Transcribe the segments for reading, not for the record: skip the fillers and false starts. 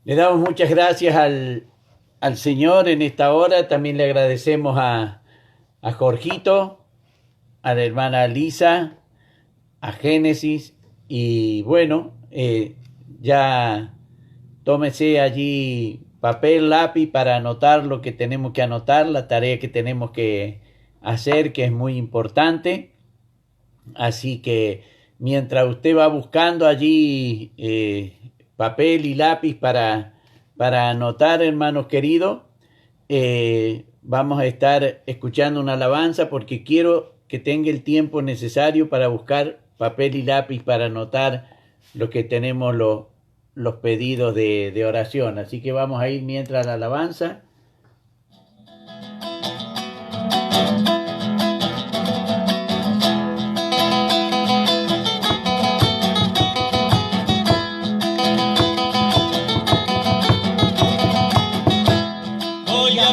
Le damos muchas gracias al Señor en esta hora. También le agradecemos a Jorgito, a la hermana Lisa, a Génesis. Y bueno, ya tómese allí papel, lápiz para anotar lo que tenemos que anotar, la tarea que tenemos que hacer, que es muy importante. Así que mientras usted va buscando allí papel y lápiz para anotar, hermanos queridos, vamos a estar escuchando una alabanza porque quiero que tenga el tiempo necesario para buscar papel y lápiz para anotar lo que tenemos los pedidos de oración. Así que vamos a ir mientras la alabanza.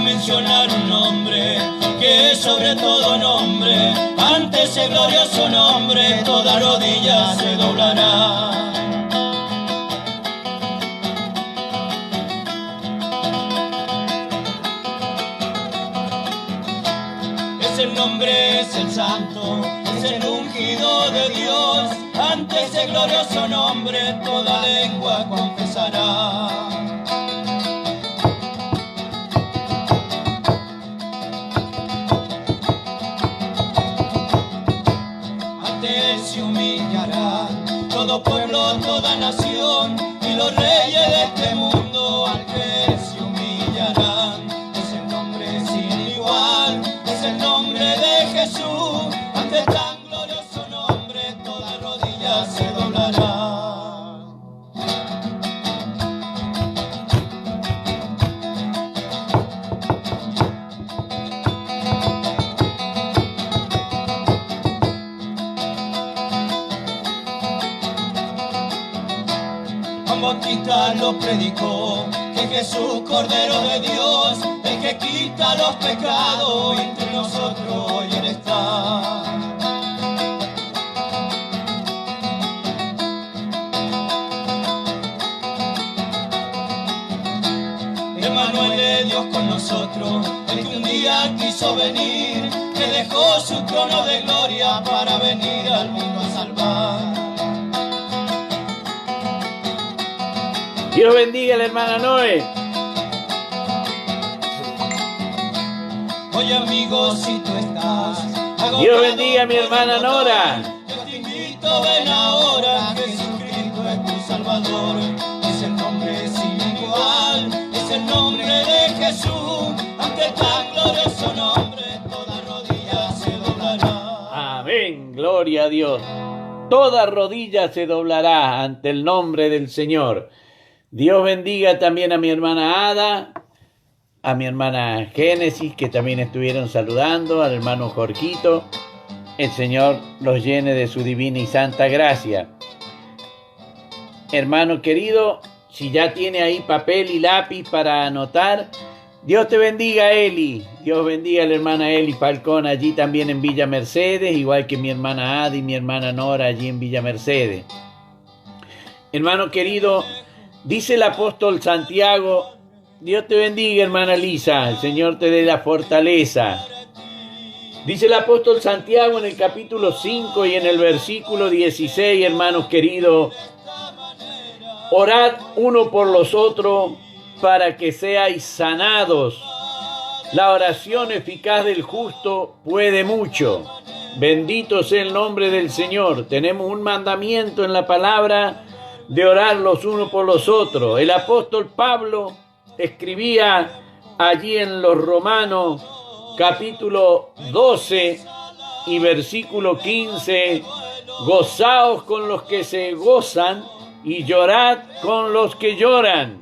Mencionar un nombre que es sobre todo nombre, ante ese glorioso nombre toda rodilla se doblará. Ese nombre es el santo, es el ungido de Dios, ante ese glorioso nombre toda lengua confesará. Se humillarán todo pueblo, toda nación y los reyes de este mundo al que se humillarán. Es el nombre sin igual, es el nombre de Jesús. Ante tan glorioso nombre toda rodilla se doblará. Bautista lo predicó, que Jesús, Cordero de Dios, el que quita los pecados, entre nosotros hoy Él está. Emmanuel es Dios con nosotros, el que un día quiso venir, que dejó su trono de gloria para venir al mundo a salvar. Dios bendiga a la hermana Noé. Oye amigo, si tú estás Dios bendiga a mi hermana Nora. Yo te invito, ven ahora, Jesucristo es tu Salvador. Es el nombre sin igual, es el nombre de Jesús. Ante tan glorioso nombre, toda rodilla se doblará. Amén, gloria a Dios. Toda rodilla se doblará ante el nombre del Señor. Dios bendiga también a mi hermana Ada, a mi hermana Génesis, que también estuvieron saludando, al hermano Jorgito. El Señor los llene de su divina y santa gracia. Hermano querido, si ya tiene ahí papel y lápiz para anotar, Dios te bendiga, Eli. Dios bendiga a la hermana Eli Falcón, allí también en Villa Mercedes, igual que mi hermana Ada y mi hermana Nora allí en Villa Mercedes. Hermano querido, dice el apóstol Santiago, Dios te bendiga, hermana Lisa, el Señor te dé la fortaleza. Dice el apóstol Santiago en el capítulo 5 y en el versículo 16, hermanos queridos, orad uno por los otros para que seáis sanados. La oración eficaz del justo puede mucho. Bendito sea el nombre del Señor. Tenemos un mandamiento en la palabra de orar los unos por los otros. El apóstol Pablo escribía allí en los Romanos capítulo 12 y versículo 15, gozaos con los que se gozan y llorad con los que lloran.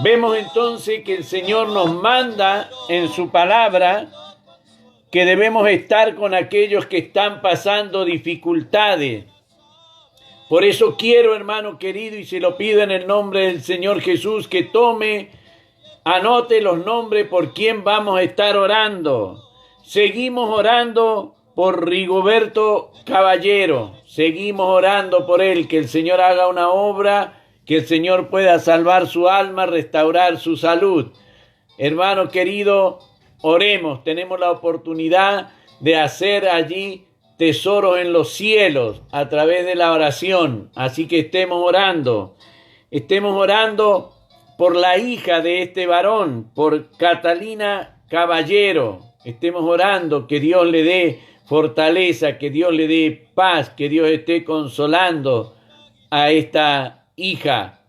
Vemos entonces que el Señor nos manda en su palabra que debemos estar con aquellos que están pasando dificultades. Por eso quiero, hermano querido, y se lo pido en el nombre del Señor Jesús, que anote los nombres por quien vamos a estar orando. Seguimos orando por Rigoberto Caballero. Seguimos orando por él, que el Señor haga una obra que el Señor pueda salvar su alma, restaurar su salud. Hermano querido, oremos, tenemos la oportunidad de hacer allí tesoros en los cielos a través de la oración, así que estemos orando por la hija de este varón, por Catalina Caballero. Estemos orando que Dios le dé fortaleza, que Dios le dé paz, que Dios esté consolando a esta hija.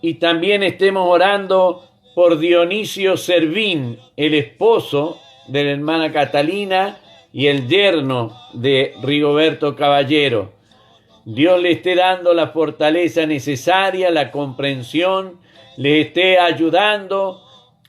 Y también estemos orando por Dionisio Servín, el esposo de la hermana Catalina y el yerno de Rigoberto Caballero. Dios le esté dando la fortaleza necesaria, la comprensión, le esté ayudando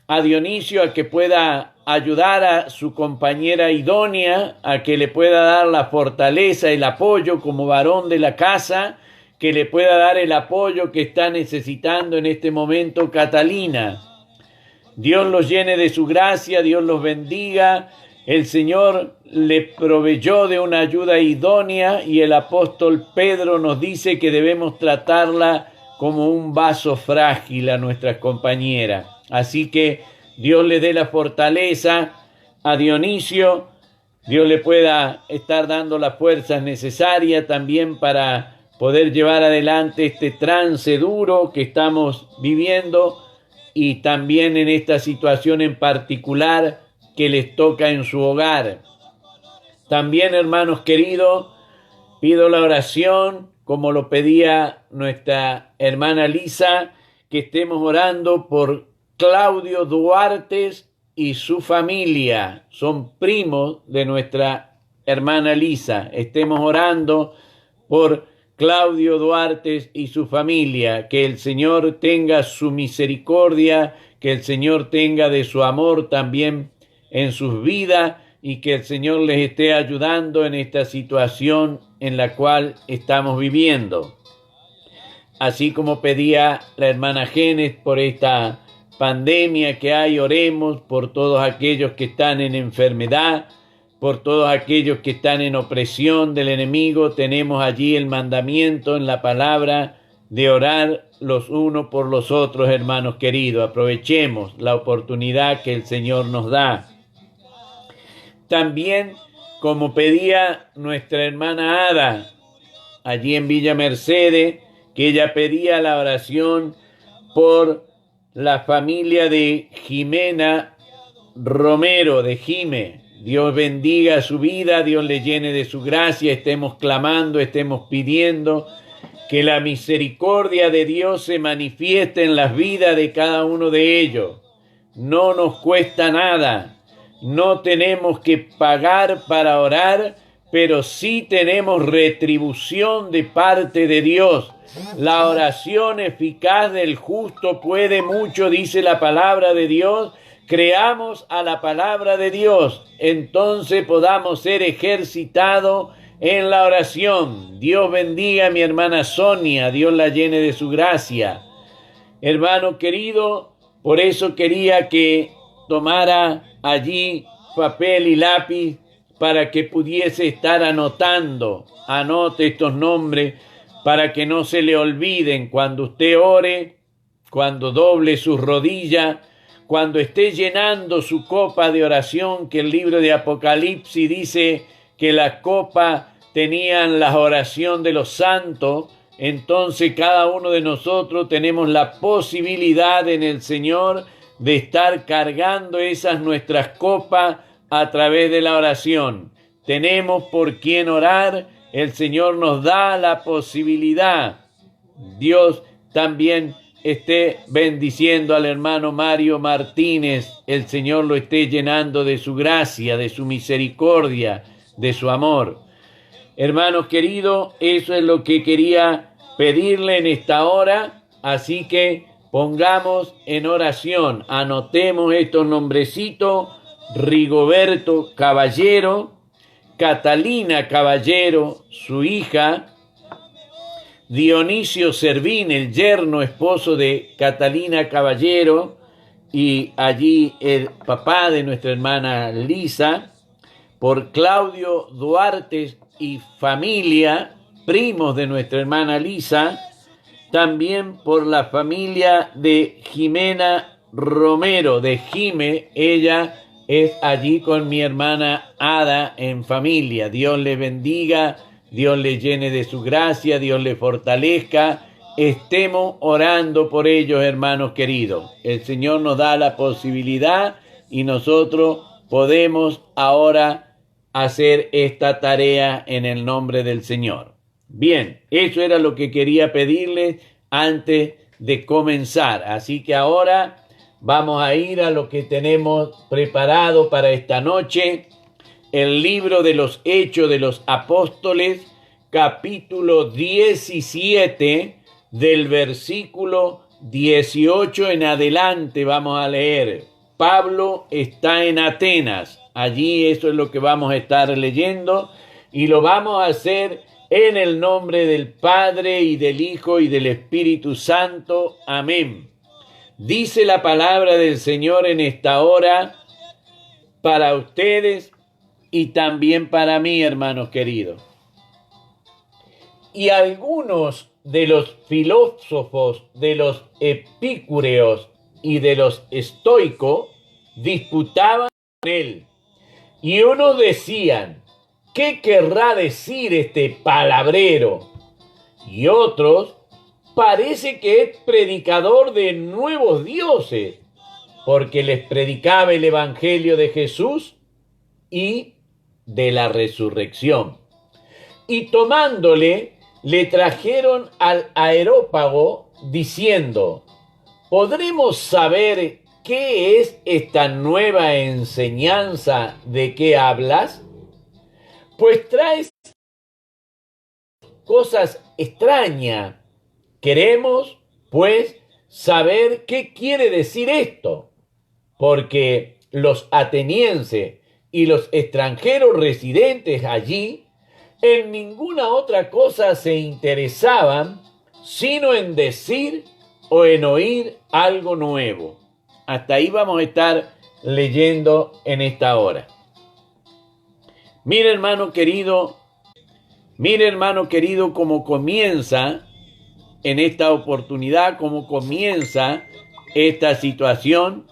a Dionisio a que pueda ayudar a su compañera idónea, a que le pueda dar la fortaleza, el apoyo como varón de la casa, que le pueda dar el apoyo que está necesitando en este momento Catalina. Dios los llene de su gracia, Dios los bendiga. El Señor le proveyó de una ayuda idónea y el apóstol Pedro nos dice que debemos tratarla como un vaso frágil a nuestras compañeras. Así que Dios le dé la fortaleza a Dionisio, Dios le pueda estar dando las fuerzas necesarias también para poder llevar adelante este trance duro que estamos viviendo y también en esta situación en particular que les toca en su hogar. También, hermanos queridos, pido la oración, como lo pedía nuestra hermana Lisa, que estemos orando por Claudio Duarte y su familia. Son primos de nuestra hermana Lisa. Estemos orando por Claudio Duarte y su familia. Que el Señor tenga su misericordia, que el Señor tenga de su amor también en sus vidas y que el Señor les esté ayudando en esta situación en la cual estamos viviendo. Así como pedía la hermana Genes por esta pandemia que hay, oremos por todos aquellos que están en enfermedad, por todos aquellos que están en opresión del enemigo. Tenemos allí el mandamiento en la palabra de orar los unos por los otros, hermanos queridos. Aprovechemos la oportunidad que el Señor nos da. También, como pedía nuestra hermana Ada, allí en Villa Mercedes, que ella pedía la oración por la familia de Jimena Romero, de Jime. Dios bendiga su vida, Dios le llene de su gracia. Estemos clamando, estemos pidiendo que la misericordia de Dios se manifieste en las vidas de cada uno de ellos. No nos cuesta nada. No tenemos que pagar para orar, pero sí tenemos retribución de parte de Dios. La oración eficaz del justo puede mucho, dice la palabra de Dios. Creamos a la palabra de Dios, entonces podamos ser ejercitados en la oración. Dios bendiga a mi hermana Sonia, Dios la llene de su gracia. Hermano querido, por eso quería que tomara allí papel y lápiz para que pudiese estar anotando. Anote estos nombres para que no se le olviden cuando usted ore, cuando doble sus rodillas, cuando esté llenando su copa de oración, que el libro de Apocalipsis dice que la copa tenían la oración de los santos. Entonces cada uno de nosotros tenemos la posibilidad en el Señor de estar cargando esas nuestras copas a través de la oración. Tenemos por quién orar, el Señor nos da la posibilidad. Dios también esté bendiciendo al hermano Mario Martínez, el Señor lo esté llenando de su gracia, de su misericordia, de su amor. Hermanos queridos, eso es lo que quería pedirle en esta hora, así que pongamos en oración, anotemos estos nombrecitos: Rigoberto Caballero, Catalina Caballero, su hija, Dionisio Servín, el yerno esposo de Catalina Caballero, y allí el papá de nuestra hermana Lisa, por Claudio Duarte y familia, primos de nuestra hermana Lisa. también por la familia de Jimena Romero, de Jime. Ella es allí con mi hermana Ada en familia. Dios le bendiga, Dios le llene de su gracia, Dios le fortalezca. Estemos orando por ellos, hermanos queridos. El Señor nos da la posibilidad y nosotros podemos ahora hacer esta tarea en el nombre del Señor. Bien, eso era lo que quería pedirles antes de comenzar. Así que ahora vamos a ir a lo que tenemos preparado para esta noche. El libro de los Hechos de los Apóstoles, capítulo 17, del versículo 18 en adelante vamos a leer. Pablo está en Atenas. Allí eso es lo que vamos a estar leyendo y lo vamos a hacer en el nombre del Padre y del Hijo y del Espíritu Santo. Amén. Dice la palabra del Señor en esta hora para ustedes y también para mí, hermanos queridos. Y algunos de los filósofos, de los epicúreos y de los estoicos disputaban con él. Y unos decían: ¿qué querrá decir este palabrero? Y otros: parece que es predicador de nuevos dioses, porque les predicaba el evangelio de Jesús y de la resurrección. Y tomándole, le trajeron al Areópago, diciendo: ¿podremos saber qué es esta nueva enseñanza de qué hablas? Pues traes cosas extrañas. Queremos, pues, saber qué quiere decir esto, porque los atenienses y los extranjeros residentes allí en ninguna otra cosa se interesaban sino en decir o en oír algo nuevo. Hasta ahí vamos a estar leyendo en esta hora. Mire, hermano querido, cómo comienza en esta oportunidad, cómo comienza esta situación.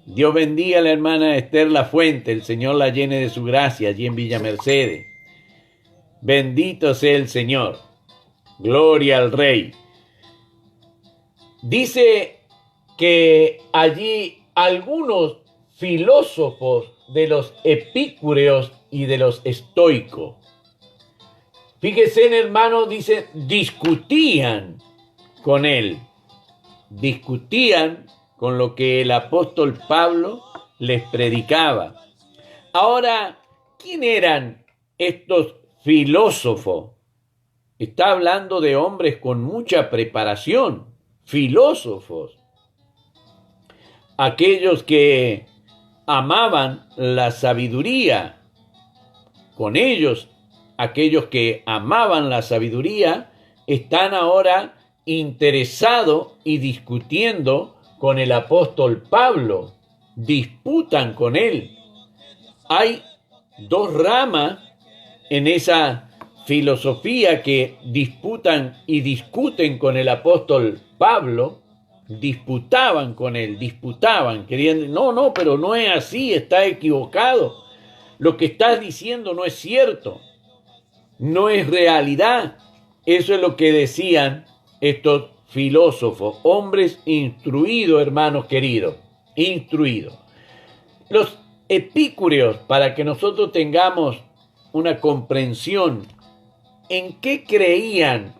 Dios bendiga a la hermana Esther La Fuente, el Señor la llene de su gracia allí en Villa Mercedes. Bendito sea el Señor. Gloria al Rey. Dice que allí algunos filósofos de los epicúreos y de los estoicos, fíjese, hermano, dice, discutían con él. Discutían con lo que el apóstol Pablo les predicaba. Ahora, ¿quién eran estos filósofos? Está hablando de hombres con mucha preparación, filósofos. Aquellos que amaban la sabiduría. Con ellos, aquellos que amaban la sabiduría, están ahora interesados y discutiendo con el apóstol Pablo. Disputan con él. Hay dos ramas en esa filosofía que disputan y discuten con el apóstol Pablo. Disputaban con él, querían, no, pero no es así, está equivocado. Lo que estás diciendo no es cierto, no es realidad. Eso es lo que decían estos filósofos, hombres instruidos, hermanos queridos, instruidos. Los epicúreos, para que nosotros tengamos una comprensión en qué creían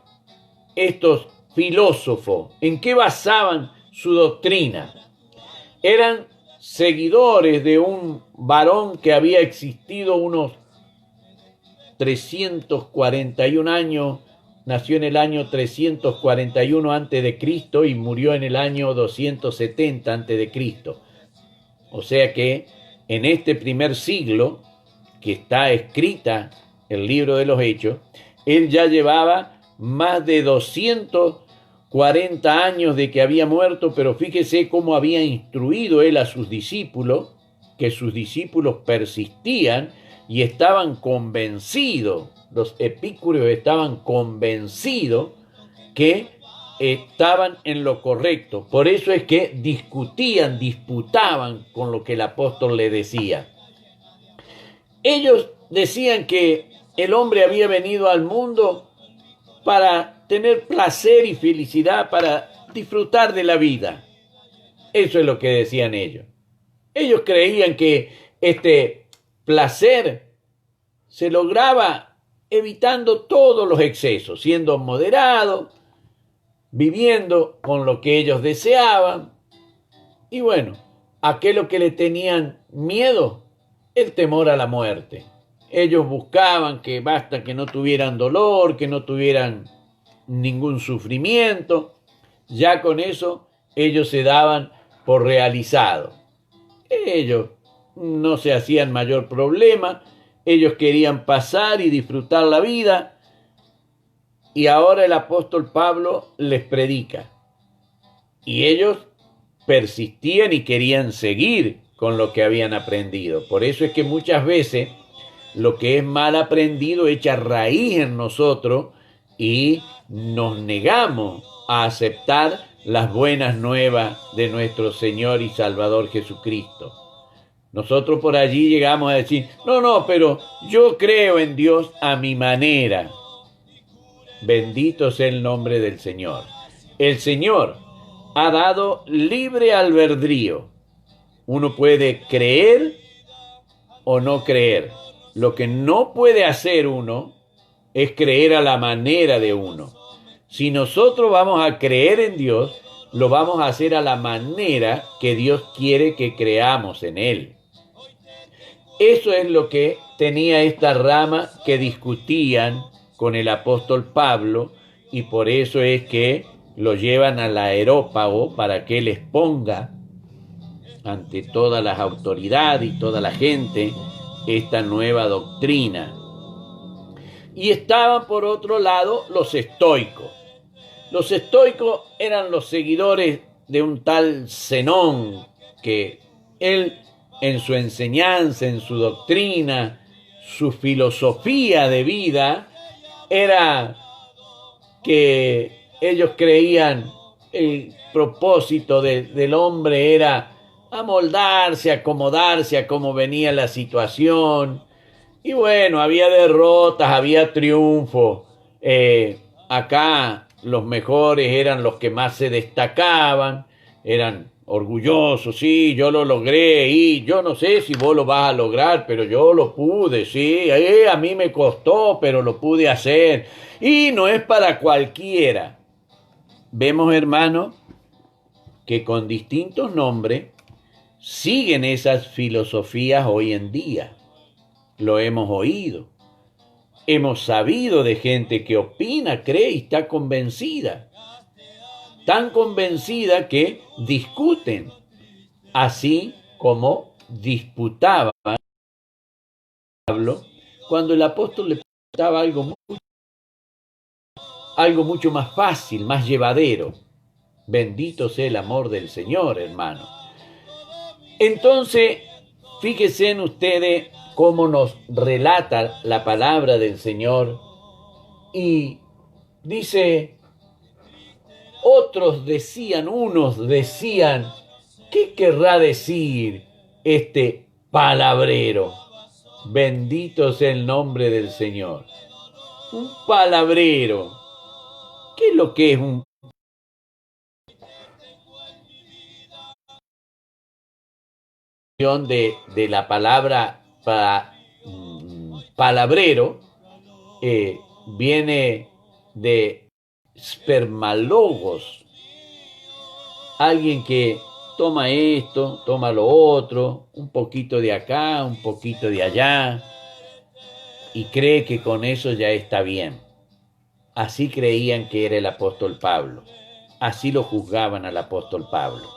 estos filósofos, en qué basaban su doctrina. Eran seguidores de un varón que había existido unos 341 años, nació en el año 341 a.C. y murió en el año 270 a.C. O sea que en este primer siglo que está escrita el libro de los Hechos, él ya llevaba más de 240 años de que había muerto, pero fíjese cómo había instruido él a sus discípulos, que sus discípulos persistían y estaban convencidos, los epicúreos estaban convencidos que estaban en lo correcto. Por eso es que discutían, disputaban con lo que el apóstol le decía. Ellos decían que el hombre había venido al mundo para tener placer y felicidad, para disfrutar de la vida. Eso es lo que decían ellos. Ellos creían que este placer se lograba evitando todos los excesos, siendo moderado, viviendo con lo que ellos deseaban. Y bueno, aquello que le tenían miedo, el temor a la muerte. Ellos buscaban que basta que no tuvieran dolor, que no tuvieran ningún sufrimiento. Ya con eso ellos se daban por realizados. Ellos no se hacían mayor problema. Ellos querían pasar y disfrutar la vida. Y ahora el apóstol Pablo les predica. Y ellos persistían y querían seguir con lo que habían aprendido. Por eso es que muchas veces lo que es mal aprendido echa raíz en nosotros y nos negamos a aceptar las buenas nuevas de nuestro Señor y Salvador Jesucristo. Nosotros por allí llegamos a decir, no, pero yo creo en Dios a mi manera. Bendito sea el nombre del Señor. El Señor ha dado libre albedrío. Uno puede creer o no creer. Lo que no puede hacer uno es creer a la manera de uno. Si nosotros vamos a creer en Dios, lo vamos a hacer a la manera que Dios quiere que creamos en Él. Eso es lo que tenía esta rama que discutían con el apóstol Pablo, y por eso es que lo llevan al Areópago para que él exponga ante todas las autoridades y toda la gente esta nueva doctrina. Y estaban por otro lado los estoicos. Los estoicos eran los seguidores de un tal Zenón, que él en su enseñanza, en su doctrina, su filosofía de vida, era que ellos creían el propósito del hombre era amoldarse, acomodarse a cómo venía la situación. Y bueno, había derrotas, había triunfos. Acá los mejores eran los que más se destacaban, eran orgullosos, sí, yo lo logré, y yo no sé si vos lo vas a lograr, pero yo lo pude, sí, a mí me costó, pero lo pude hacer. Y no es para cualquiera. Vemos, hermanos, que con distintos nombres siguen esas filosofías hoy en día. Lo hemos oído. Hemos sabido de gente que opina, cree y está convencida. Tan convencida que discuten, así como disputaba Pablo cuando el apóstol le preguntaba algo mucho más fácil, más llevadero. Bendito sea el amor del Señor, hermano. Entonces, fíjense en ustedes cómo nos relata la palabra del Señor y dice, unos decían, ¿qué querrá decir este palabrero? Bendito sea el nombre del Señor. Un palabrero. ¿Qué es lo que es un de la palabra palabrero? Viene de spermalogos, alguien que toma esto, toma lo otro, un poquito de acá, un poquito de allá, y cree que con eso ya está bien. Así creían que era el apóstol Pablo, así lo juzgaban al apóstol Pablo.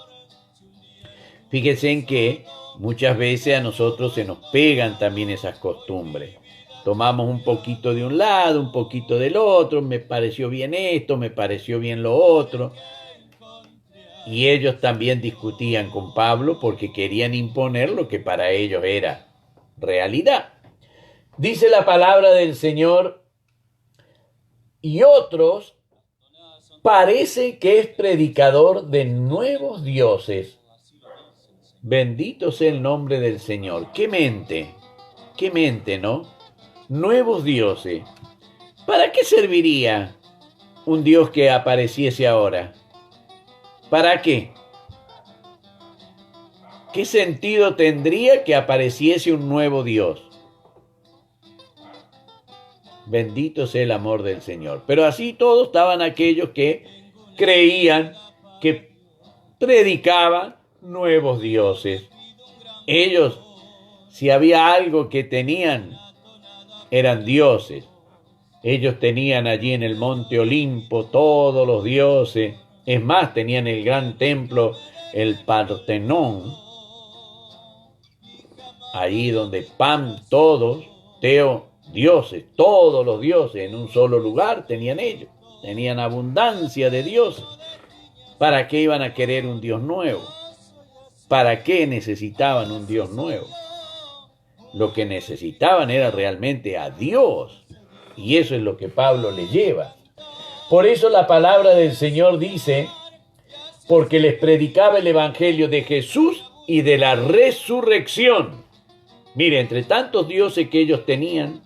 Fíjense en que muchas veces a nosotros se nos pegan también esas costumbres. Tomamos un poquito de un lado, un poquito del otro, me pareció bien esto, me pareció bien lo otro. Y ellos también discutían con Pablo porque querían imponer lo que para ellos era realidad. Dice la palabra del Señor, y otros parece que es predicador de nuevos dioses. Bendito sea el nombre del Señor. ¡Qué mente, ¿no? Nuevos dioses. ¿Para qué serviría un Dios que apareciese ahora? ¿Para qué? ¿Qué sentido tendría que apareciese un nuevo Dios? Bendito sea el amor del Señor. Pero así todos estaban aquellos que creían, que predicaban nuevos dioses. Ellos, si había algo que tenían, eran dioses. Ellos tenían allí en el monte Olimpo todos los dioses. Es más, tenían el gran templo, el Partenón, ahí donde todos, dioses, todos los dioses en un solo lugar tenían ellos. Tenían abundancia de dioses. ¿Para qué iban a querer un Dios nuevo? ¿Para qué necesitaban un Dios nuevo? Lo que necesitaban era realmente a Dios. Y eso es lo que Pablo les lleva. Por eso la palabra del Señor dice, porque les predicaba el evangelio de Jesús y de la resurrección. Mire, entre tantos dioses que ellos tenían,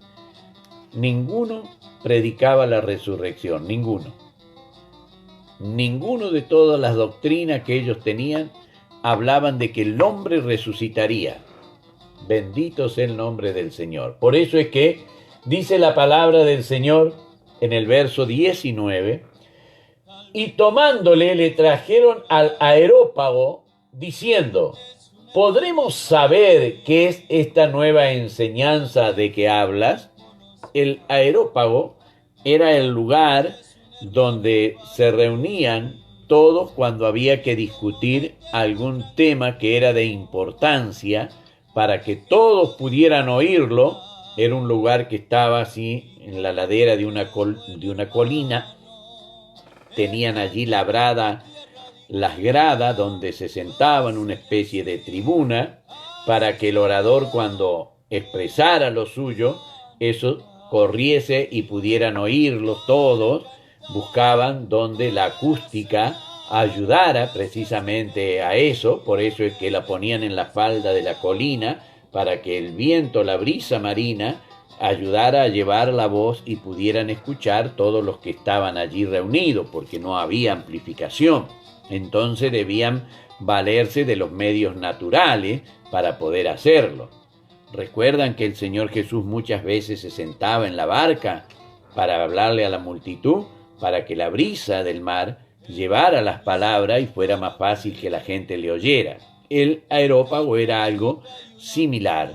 ninguno predicaba la resurrección, ninguno. Ninguno de todas las doctrinas que ellos tenían hablaban de que el hombre resucitaría. Bendito sea el nombre del Señor. Por eso es que dice la palabra del Señor en el verso 19, y tomándole le trajeron al Areópago diciendo, ¿podremos saber qué es esta nueva enseñanza de que hablas? El Areópago era el lugar donde se reunían todos cuando había que discutir algún tema que era de importancia para que todos pudieran oírlo. Era un lugar que estaba así en la ladera de una colina. Tenían allí labrada las gradas donde se sentaban, una especie de tribuna, para que el orador, cuando expresara lo suyo, eso corriese y pudieran oírlo todos. Buscaban donde la acústica ayudara precisamente a eso. Por eso es que la ponían en la falda de la colina, para que el viento, la brisa marina, ayudara a llevar la voz y pudieran escuchar todos los que estaban allí reunidos, porque no había amplificación. Entonces debían valerse de los medios naturales para poder hacerlo. ¿Recuerdan que el Señor Jesús muchas veces se sentaba en la barca para hablarle a la multitud, para que la brisa del mar llevara las palabras y fuera más fácil que la gente le oyera? El Areópago era algo similar.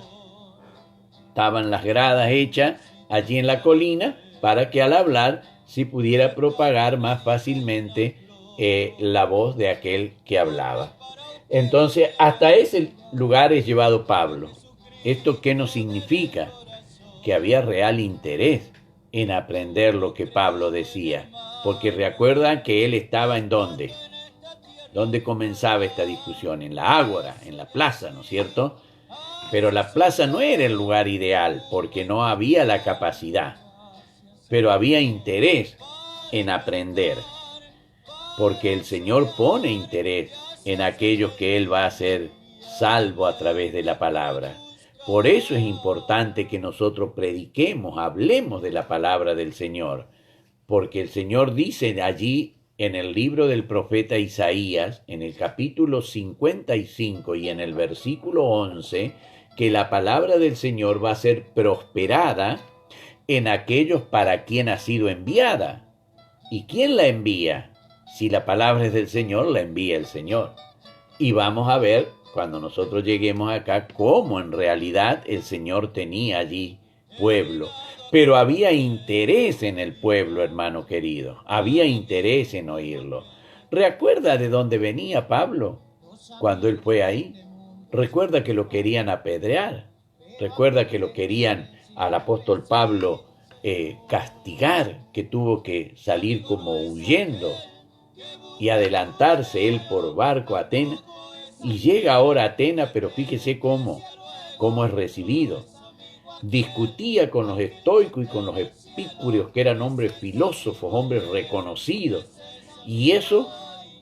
Estaban las gradas hechas allí en la colina para que al hablar se pudiera propagar más fácilmente la voz de aquel que hablaba. Entonces, hasta ese lugar es llevado Pablo. ¿Esto qué nos significa? Que había real interés en aprender lo que Pablo decía. Porque recuerdan que él estaba ¿en dónde? ¿Dónde comenzaba esta discusión? En la ágora, en la plaza, ¿no es cierto? Pero la plaza no era el lugar ideal, porque no había la capacidad. Pero había interés en aprender, porque el Señor pone interés en aquellos que Él va a hacer salvo a través de la palabra. Por eso es importante que nosotros prediquemos, hablemos de la palabra del Señor, porque el Señor dice allí en el libro del profeta Isaías, en el capítulo 55 y en el versículo 11, que la palabra del Señor va a ser prosperada en aquellos para quien ha sido enviada. ¿Y quién la envía? Si la palabra es del Señor, la envía el Señor. Y vamos a ver, cuando nosotros lleguemos acá, cómo en realidad el Señor tenía allí pueblo. Pero había interés en el pueblo, hermano querido. Había interés en oírlo. ¿Recuerda de dónde venía Pablo cuando él fue ahí? Recuerda que lo querían apedrear. Recuerda que lo querían al apóstol Pablo castigar, que tuvo que salir como huyendo y adelantarse él por barco a Atenas. Y llega ahora a Atenas, pero fíjese cómo es recibido. Discutía con los estoicos y con los epicúreos, que eran hombres filósofos, hombres reconocidos. Y eso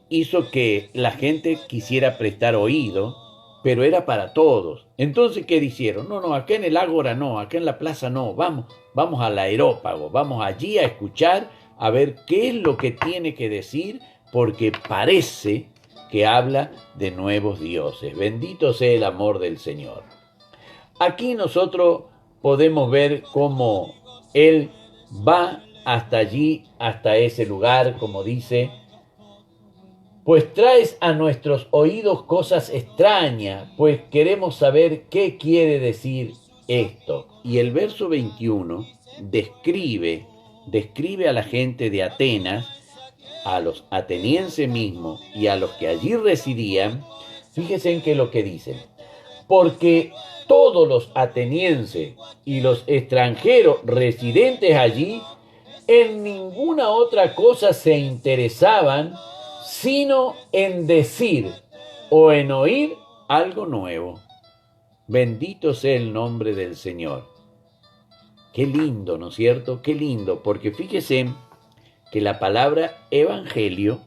hizo que la gente quisiera prestar oído, pero era para todos. Entonces, ¿qué hicieron? No, acá en el Ágora no, acá en la plaza no, vamos al Areópago, vamos allí a escuchar, a ver qué es lo que tiene que decir, porque parece que habla de nuevos dioses. Bendito sea el amor del Señor. Aquí nosotros podemos ver cómo Él va hasta allí, hasta ese lugar, como dice, pues traes a nuestros oídos cosas extrañas, pues queremos saber qué quiere decir esto. Y el verso 21 describe a la gente de Atenas, a los atenienses mismos y a los que allí residían. Fíjense en qué es lo que dicen. Porque todos los atenienses y los extranjeros residentes allí en ninguna otra cosa se interesaban sino en decir o en oír algo nuevo. Bendito sea el nombre del Señor. Qué lindo, ¿no es cierto? Qué lindo, porque fíjese que la palabra evangelio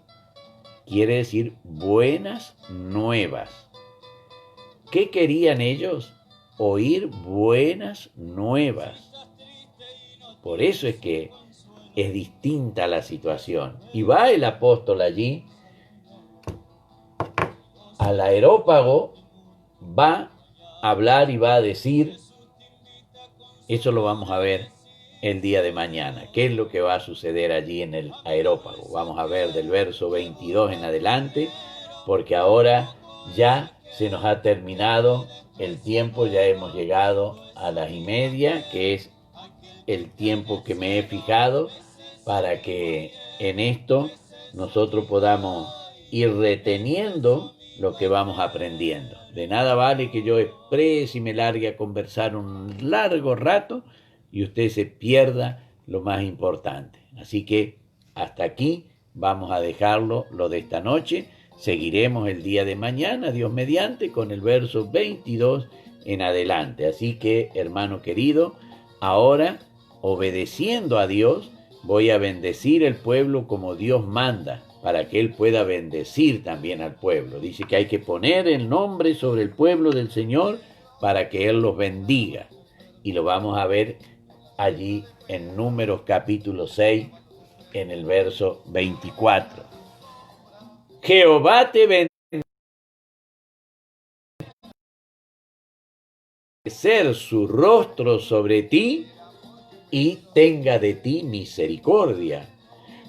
quiere decir buenas nuevas. ¿Qué querían ellos? Oír buenas nuevas. Por eso es que es distinta la situación. Y va el apóstol allí, al Areópago, va a hablar y va a decir, eso lo vamos a ver el día de mañana. ¿Qué es lo que va a suceder allí en el Areópago? Vamos a ver del verso 22 en adelante, porque ahora ya se nos ha terminado el tiempo, ya hemos llegado a las 1:30, que es el tiempo que me he fijado para que en esto nosotros podamos ir reteniendo lo que vamos aprendiendo. De nada vale que yo exprese y me largue a conversar un largo rato y usted se pierda lo más importante. Así que hasta aquí vamos a dejarlo lo de esta noche. Seguiremos el día de mañana, Dios mediante, con el verso 22 en adelante. Así que, hermano querido, ahora, obedeciendo a Dios, voy a bendecir el pueblo como Dios manda, para que Él pueda bendecir también al pueblo. Dice que hay que poner el nombre sobre el pueblo del Señor para que Él los bendiga. Y lo vamos a ver allí en Números capítulo 6, en el verso 24. Jehová te bendiga, ser su rostro sobre ti y tenga de ti misericordia.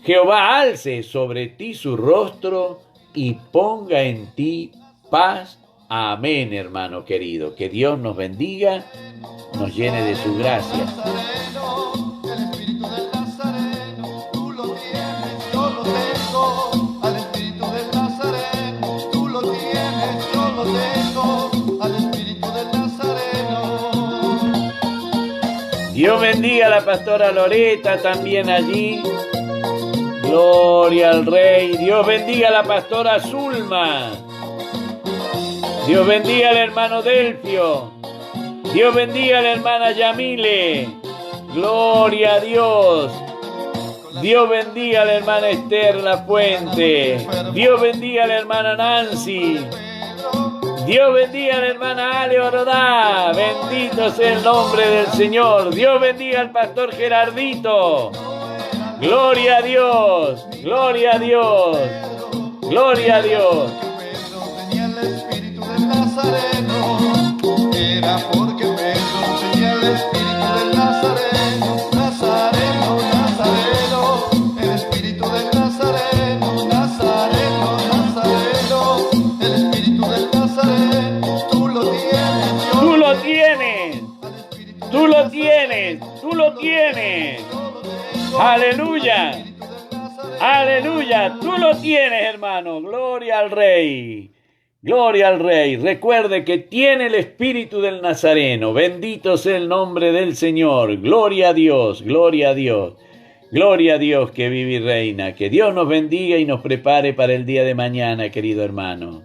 Jehová alce sobre ti su rostro y ponga en ti paz. Amén, hermano querido. Que Dios nos bendiga, nos llene de su gracia. Dios bendiga a la pastora Loreta también allí. Gloria al Rey. Dios bendiga a la pastora Zulma. Dios bendiga al hermano Delfio. Dios bendiga a la hermana Yamile. Gloria a Dios. Dios bendiga a la hermana Esther La Fuente. Dios bendiga a la hermana Nancy. Dios bendiga a la hermana Ale Orodá. Bendito sea el nombre del Señor. Dios bendiga al pastor Gerardito. Gloria a Dios. Gloria a Dios. Gloria a Dios. Tenía el espíritu del Nazareno. Era porque Pedro tenía el espíritu del Nazareno. Nazareno, Nazareno. El espíritu del Nazareno. Nazareno, Nazareno. El espíritu del Nazareno. Tú lo tienes. Tú lo tienes. Tú lo tienes. Tú lo tienes. Aleluya. Aleluya. Tú lo tienes, hermano. Gloria al Rey. Gloria al Rey. Recuerde que tiene el espíritu del Nazareno. Bendito sea el nombre del Señor. Gloria a Dios. Gloria a Dios. Gloria a Dios que vive y reina. Que Dios nos bendiga y nos prepare para el día de mañana, querido hermano.